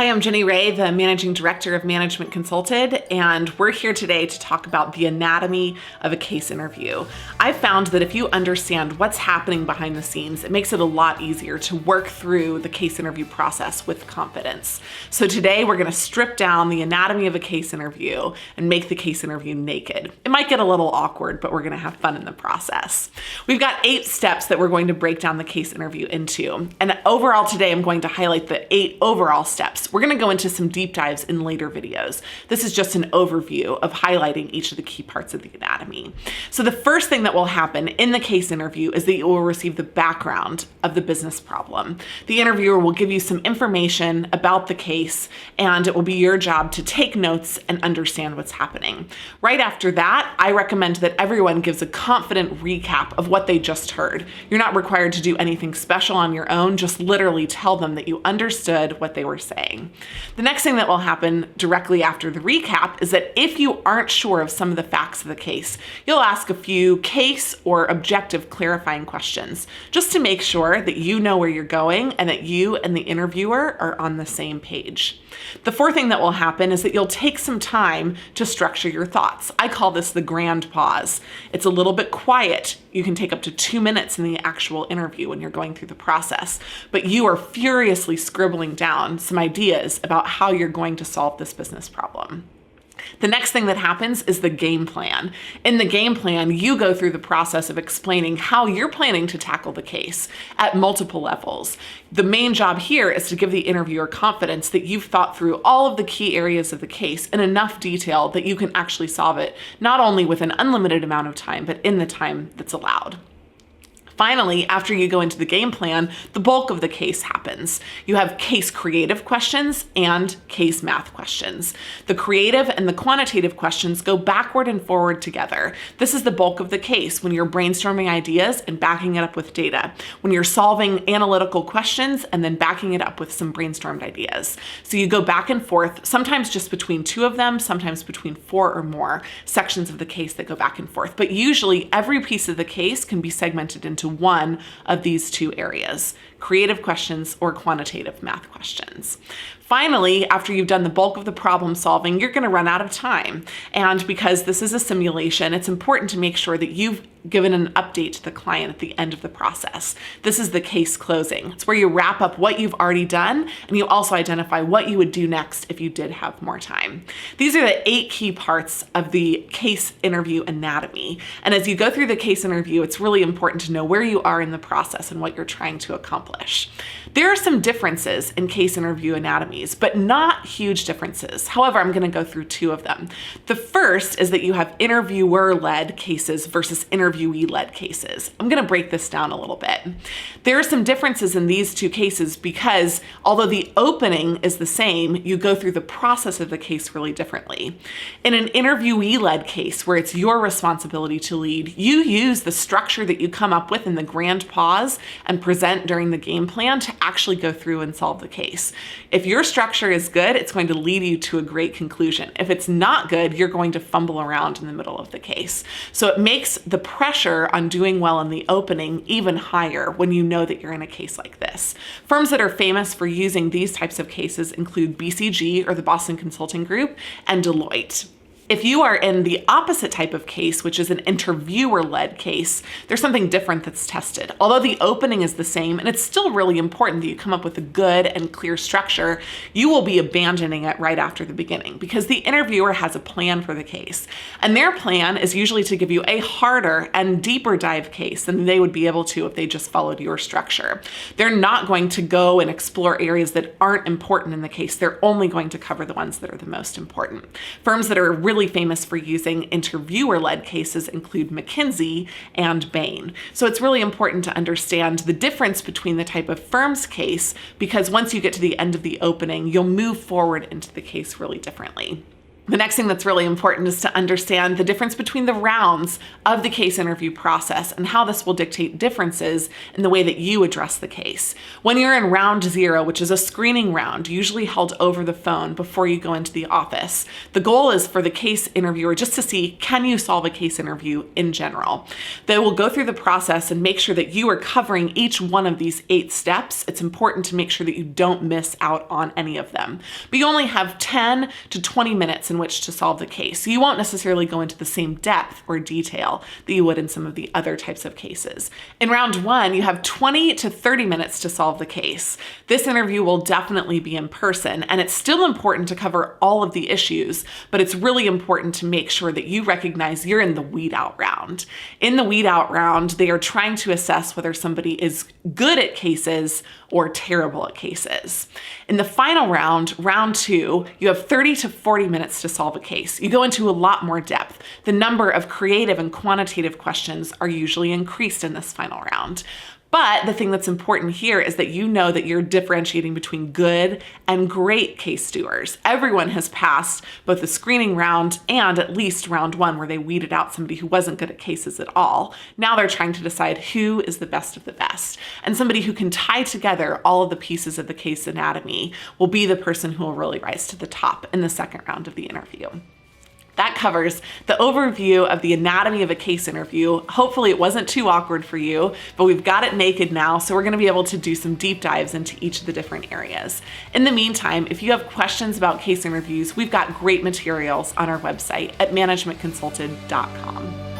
Hi, I'm Jenny Ray, the Managing Director of Management Consulted, and we're here today to talk about the anatomy of a case interview. I've found that if you understand what's happening behind the scenes, it makes it a lot easier to work through the case interview process with confidence. So today we're going to strip down the anatomy of a case interview and make the case interview naked. It might get a little awkward, but we're going to have fun in the process. We've got 8 steps that we're going to break down the case interview into, and overall today I'm going to highlight the 8 overall steps. We're going to go into some deep dives in later videos. This is just an overview of highlighting each of the key parts of the anatomy. So the first thing that will happen in the case interview is that you will receive the background of the business problem. The interviewer will give you some information about the case, and it will be your job to take notes and understand what's happening. Right after that, I recommend that everyone gives a confident recap of what they just heard. You're not required to do anything special on your own, just literally tell them that you understood what they were saying. The next thing that will happen directly after the recap is that if you aren't sure of some of the facts of the case, you'll ask a few case or objective clarifying questions, just to make sure that you know where you're going and that you and the interviewer are on the same page. The fourth thing that will happen is that you'll take some time to structure your thoughts. I call this the grand pause. It's a little bit quiet. You can take up to 2 minutes in the actual interview when you're going through the process, but you are furiously scribbling down some ideas about how you're going to solve this business problem. The next thing that happens is the game plan. In the game plan, you go through the process of explaining how you're planning to tackle the case at multiple levels. The main job here is to give the interviewer confidence that you've thought through all of the key areas of the case in enough detail that you can actually solve it, not only with an unlimited amount of time, but in the time that's allowed. Finally, after you go into the game plan, the bulk of the case happens. You have case creative questions and case math questions. The creative and the quantitative questions go backward and forward together. This is the bulk of the case when you're brainstorming ideas and backing it up with data, when you're solving analytical questions and then backing it up with some brainstormed ideas. So you go back and forth, sometimes just between 2 of them, sometimes between 4 or more sections of the case that go back and forth. But usually every piece of the case can be segmented into one of these 2 areas, creative questions or quantitative math questions. Finally, after you've done the bulk of the problem solving, you're going to run out of time. And because this is a simulation, it's important to make sure that you've given an update to the client at the end of the process. This is the case closing. It's where you wrap up what you've already done, and you also identify what you would do next if you did have more time. These are the 8 key parts of the case interview anatomy. And as you go through the case interview, it's really important to know where you are in the process and what you're trying to accomplish. There are some differences in case interview anatomies, but not huge differences. However, I'm going to go through 2 of them. The first is that you have interviewer-led cases versus interviewee-led cases. I'm going to break this down a little bit. There are some differences in these 2 cases because although the opening is the same, you go through the process of the case really differently. In an interviewee-led case where it's your responsibility to lead, you use the structure that you come up with in the grand pause and present during the game plan to actually go through and solve the case. If your structure is good, it's going to lead you to a great conclusion. If it's not good, you're going to fumble around in the middle of the case. So it makes the pressure on doing well in the opening even higher when you know that you're in a case like this. Firms that are famous for using these types of cases include BCG, or the Boston Consulting Group, and Deloitte. If you are in the opposite type of case, which is an interviewer-led case, there's something different that's tested. Although the opening is the same, and it's still really important that you come up with a good and clear structure, you will be abandoning it right after the beginning because the interviewer has a plan for the case. And their plan is usually to give you a harder and deeper dive case than they would be able to if they just followed your structure. They're not going to go and explore areas that aren't important in the case. They're only going to cover the ones that are the most important. Firms that are really famous for using interviewer-led cases include McKinsey and Bain. So it's really important to understand the difference between the type of firm's case, because once you get to the end of the opening, you'll move forward into the case really differently. The next thing that's really important is to understand the difference between the rounds of the case interview process and how this will dictate differences in the way that you address the case. When you're in round 0, which is a screening round, usually held over the phone before you go into the office, the goal is for the case interviewer just to see, can you solve a case interview in general? They will go through the process and make sure that you are covering each one of these 8 steps. It's important to make sure that you don't miss out on any of them. But you only have 10 to 20 minutes in which to solve the case. So you won't necessarily go into the same depth or detail that you would in some of the other types of cases. In round 1, you have 20 to 30 minutes to solve the case. This interview will definitely be in person, and it's still important to cover all of the issues, but it's really important to make sure that you recognize you're in the weed out round. In the weed out round, they are trying to assess whether somebody is good at cases or terrible at cases. In the final round, round 2, you have 30 to 40 minutes to solve a case. You go into a lot more depth. The number of creative and quantitative questions are usually increased in this final round. But the thing that's important here is that you know that you're differentiating between good and great case doers. Everyone has passed both the screening round and at least round 1, where they weeded out somebody who wasn't good at cases at all. Now they're trying to decide who is the best of the best. And somebody who can tie together all of the pieces of the case anatomy will be the person who will really rise to the top in the second round of the interview. That covers the overview of the anatomy of a case interview. Hopefully it wasn't too awkward for you, but we've got it naked now, so we're gonna be able to do some deep dives into each of the different areas. In the meantime, if you have questions about case interviews, we've got great materials on our website at managementconsulted.com.